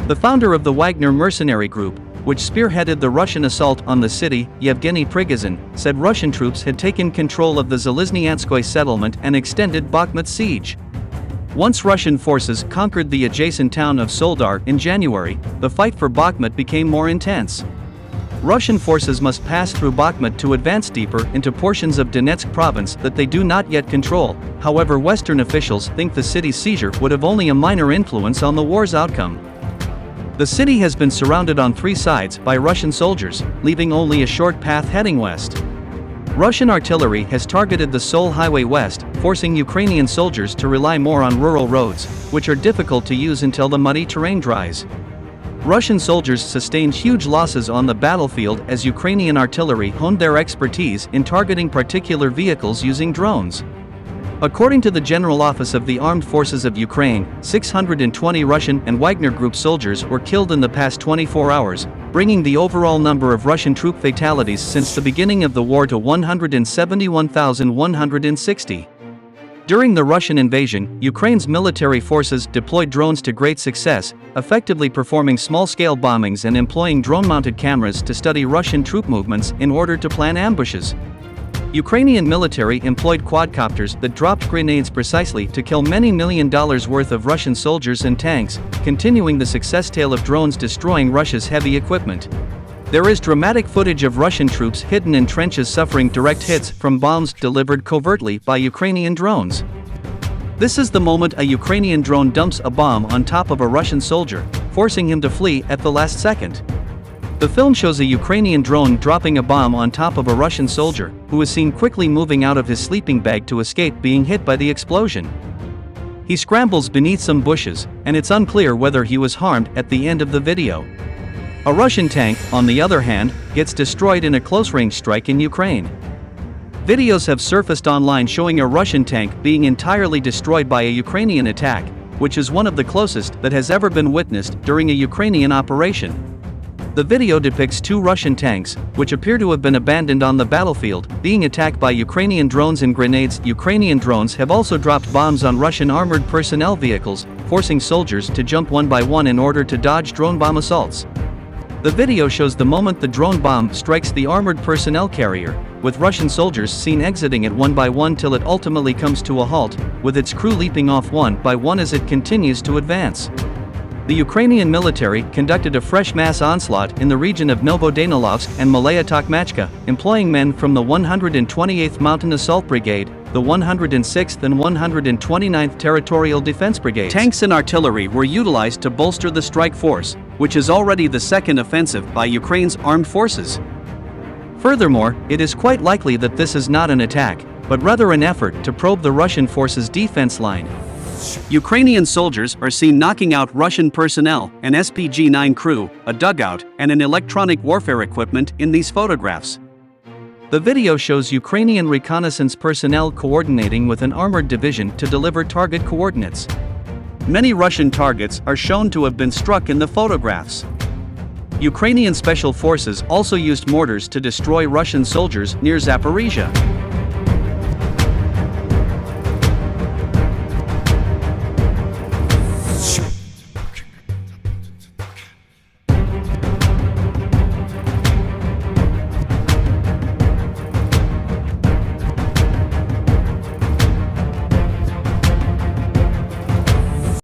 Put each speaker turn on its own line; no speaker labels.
The founder of the Wagner mercenary group, which spearheaded the Russian assault on the city, Yevgeny Prigozhin, said Russian troops had taken control of the Zaliznianskoye settlement and extended Bakhmut's siege. Once Russian forces conquered the adjacent town of Soledar in January, the fight for Bakhmut became more intense. Russian forces must pass through Bakhmut to advance deeper into portions of Donetsk province that they do not yet control. However, Western officials think the city's seizure would have only a minor influence on the war's outcome. The city has been surrounded on three sides by Russian soldiers, leaving only a short path heading west. Russian artillery has targeted the Seoul Highway west, forcing Ukrainian soldiers to rely more on rural roads, which are difficult to use until the muddy terrain dries. Russian soldiers sustained huge losses on the battlefield as Ukrainian artillery honed their expertise in targeting particular vehicles using drones. According to the General Office of the Armed Forces of Ukraine, 620 Russian and Wagner Group soldiers were killed in the past 24 hours, bringing the overall number of Russian troop fatalities since the beginning of the war to 171,160. During the Russian invasion, Ukraine's military forces deployed drones to great success, effectively performing small-scale bombings and employing drone-mounted cameras to study Russian troop movements in order to plan ambushes. Ukrainian military employed quadcopters that dropped grenades precisely to kill many $1 million worth of Russian soldiers and tanks, continuing the success tale of drones destroying Russia's heavy equipment. There is dramatic footage of Russian troops hidden in trenches suffering direct hits from bombs delivered covertly by Ukrainian drones. This is the moment a Ukrainian drone dumps a bomb on top of a Russian soldier, forcing him to flee at the last second. The film shows a Ukrainian drone dropping a bomb on top of a Russian soldier, who is seen quickly moving out of his sleeping bag to escape being hit by the explosion. He scrambles beneath some bushes, and it's unclear whether he was harmed at the end of the video. A Russian tank, on the other hand, gets destroyed in a close-range strike in Ukraine. Videos have surfaced online showing a Russian tank being entirely destroyed by a Ukrainian attack, which is one of the closest that has ever been witnessed during a Ukrainian operation. The video depicts two Russian tanks, which appear to have been abandoned on the battlefield, being attacked by Ukrainian drones and grenades. Ukrainian drones have also dropped bombs on Russian armored personnel vehicles, forcing soldiers to jump one by one in order to dodge drone bomb assaults. The video shows the moment the drone bomb strikes the armored personnel carrier, with Russian soldiers seen exiting it one by one till it ultimately comes to a halt, with its crew leaping off one by one as it continues to advance. The Ukrainian military conducted a fresh mass onslaught in the region of Novodanilovsk and Malaya Tokmachka, employing men from the 128th Mountain Assault Brigade, the 106th and 129th Territorial Defense Brigades. Tanks and artillery were utilized to bolster the strike force, which is already the second offensive by Ukraine's armed forces. Furthermore, it is quite likely that this is not an attack, but rather an effort to probe the Russian forces' defense line. Ukrainian soldiers are seen knocking out Russian personnel, an SPG-9 crew, a dugout, and an electronic warfare equipment in these photographs. The video shows Ukrainian reconnaissance personnel coordinating with an armored division to deliver target coordinates. Many Russian targets are shown to have been struck in the photographs. Ukrainian special forces also used mortars to destroy Russian soldiers near Zaporizhia.